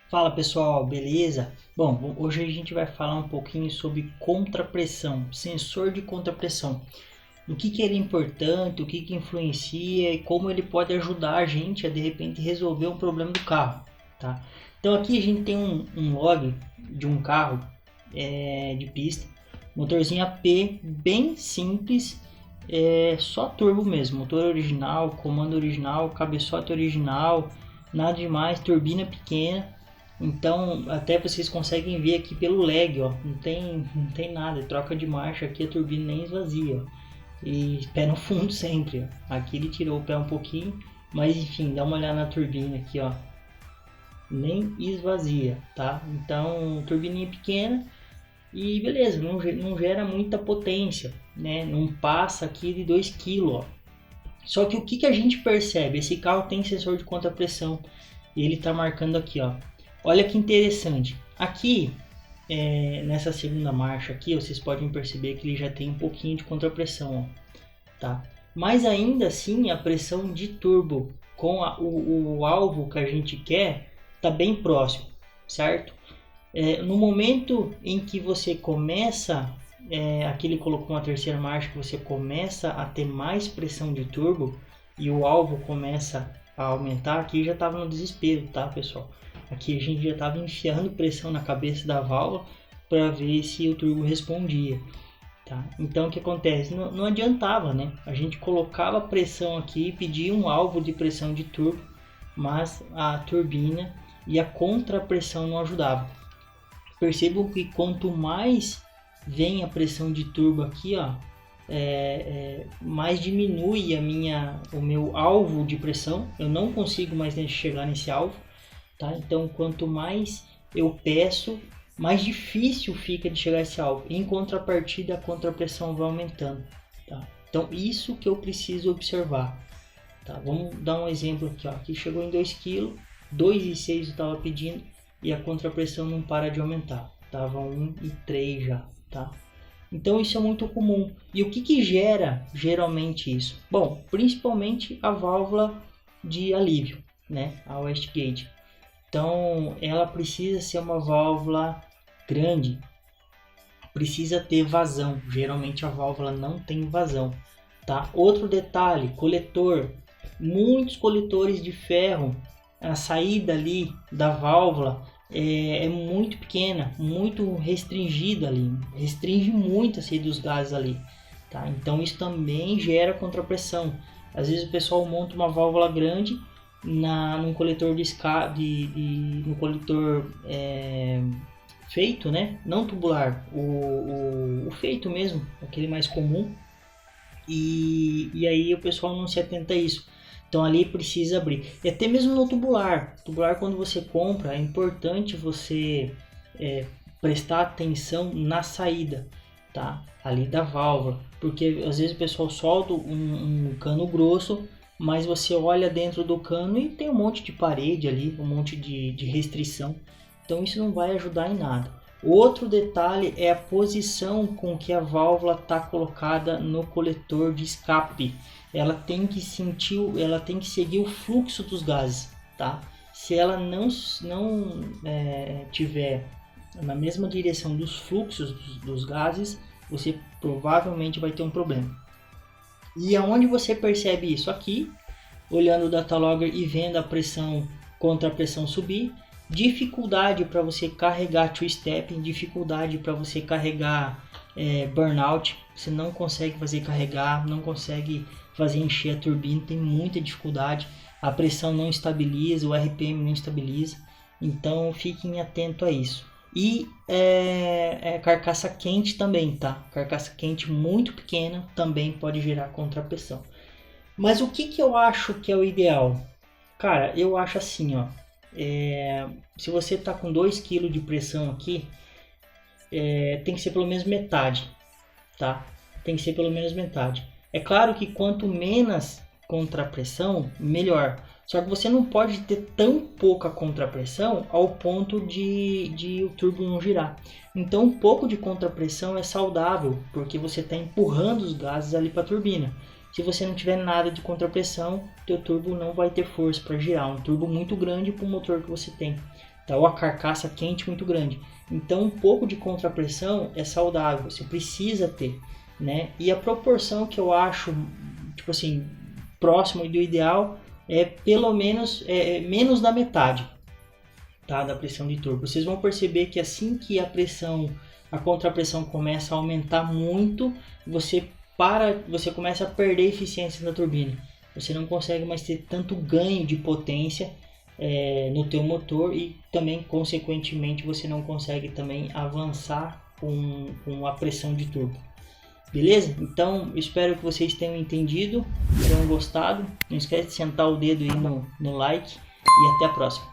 Fala pessoal, beleza? Bom, hoje a gente vai falar um pouquinho sobre contrapressão, sensor de contrapressão. O que ele é importante, o que influencia e como ele pode ajudar a gente a de repente resolver um problema do carro, tá? Então aqui a gente tem um log de um carro de pista, motorzinho AP, bem simples, só turbo mesmo, motor original, comando original, cabeçote original, nada demais, turbina pequena. Então, até vocês conseguem ver aqui pelo lag, ó, não tem nada, troca de marcha aqui, a turbina nem esvazia, ó. E pé no fundo sempre, ó. Aqui ele tirou o pé um pouquinho, mas enfim, dá uma olhada na turbina aqui, ó, nem esvazia, tá? Então, turbininha pequena e beleza, não gera muita potência, né? Não passa aqui de 2 kg, ó. Só que o que a gente percebe? Esse carro tem sensor de contrapressão e ele tá marcando aqui, ó. Olha que interessante. Aqui, nessa segunda marcha aqui, vocês podem perceber que ele já tem um pouquinho de contrapressão, ó, tá? Mas ainda assim, a pressão de turbo com o alvo que a gente quer tá bem próximo, certo? No momento em que você começa, aqui ele colocou uma terceira marcha, que você começa a ter mais pressão de turbo e o alvo começa a aumentar, aqui já estava no desespero, tá pessoal? Aqui a gente já estava enfiando pressão na cabeça da válvula para ver se o turbo respondia, tá? Então o que acontece? Não adiantava, né? A gente colocava pressão aqui, pedia um alvo de pressão de turbo, mas a turbina e a contrapressão não ajudava. Percebam que quanto mais vem a pressão de turbo aqui, ó, mais diminui o meu alvo de pressão. Eu não consigo mais chegar nesse alvo, tá? Então quanto mais eu peço, mais difícil fica de chegar a esse alvo. Em contrapartida, a contrapressão vai aumentando, tá? Então isso que eu preciso observar, tá? Vamos dar um exemplo aqui, ó. Aqui chegou em 2 kg, 2,6 eu estava pedindo e a contrapressão não para de aumentar, tava 1,3 já, tá? Então isso é muito comum. E o que gera geralmente isso? Bom, principalmente a válvula de alívio, né? A wastegate. Então ela precisa ser uma válvula grande, precisa ter vazão. Geralmente a válvula não tem vazão, tá? Outro detalhe, coletor. Muitos coletores de ferro, a saída ali da válvula é muito pequena, muito restringida ali, restringe muito a saída dos gases ali, tá? Então isso também gera contrapressão. Às vezes o pessoal monta uma válvula grande num coletor de escape, no coletor feito, né? Não tubular, o feito mesmo, aquele mais comum, e aí o pessoal não se atenta a isso. Então ali precisa abrir. E até mesmo no tubular. Tubular, quando você compra, é importante você prestar atenção na saída, tá? Ali da válvula. Porque às vezes o pessoal solta um cano grosso, mas você olha dentro do cano e tem um monte de parede ali, um monte de restrição. Então isso não vai ajudar em nada. Outro detalhe é a posição com que a válvula está colocada no coletor de escape. Ela tem que seguir o fluxo dos gases, tá? Se ela não tiver na mesma direção dos fluxos dos gases, você provavelmente vai ter um problema. E aonde você percebe isso? Aqui, olhando o datalogger e vendo a pressão contra a pressão subir, dificuldade para você carregar two-step, dificuldade para você carregar burnout, você não consegue fazer carregar, não consegue fazer encher a turbina, tem muita dificuldade, a pressão não estabiliza, o RPM não estabiliza, então fiquem atentos a isso. E carcaça quente também, tá? Carcaça quente muito pequena também pode gerar contrapressão. Mas o que eu acho que é o ideal? Cara, eu acho assim, ó. Se você tá com 2 kg de pressão aqui, tem que ser pelo menos metade, tá? Tem que ser pelo menos metade. É claro que quanto menos contrapressão, melhor. Só que você não pode ter tão pouca contrapressão ao ponto de o turbo não girar. Então um pouco de contrapressão é saudável, porque você está empurrando os gases ali para a turbina. Se você não tiver nada de contrapressão, teu turbo não vai ter força para girar. Um turbo muito grande para o motor que você tem, tá? Ou a carcaça quente muito grande. Então um pouco de contrapressão é saudável, você precisa ter, né? E a proporção que eu acho, tipo assim, próximo do ideal é pelo menos menos da metade, tá? Da pressão de turbo. Vocês vão perceber que assim que a contrapressão começa a aumentar muito, você começa a perder eficiência da turbina. Você não consegue mais ter tanto ganho de potência no teu motor e também, consequentemente, você não consegue também avançar com a pressão de turbo. Beleza? Então, espero que vocês tenham entendido, tenham gostado. Não esquece de sentar o dedo aí no like e até a próxima.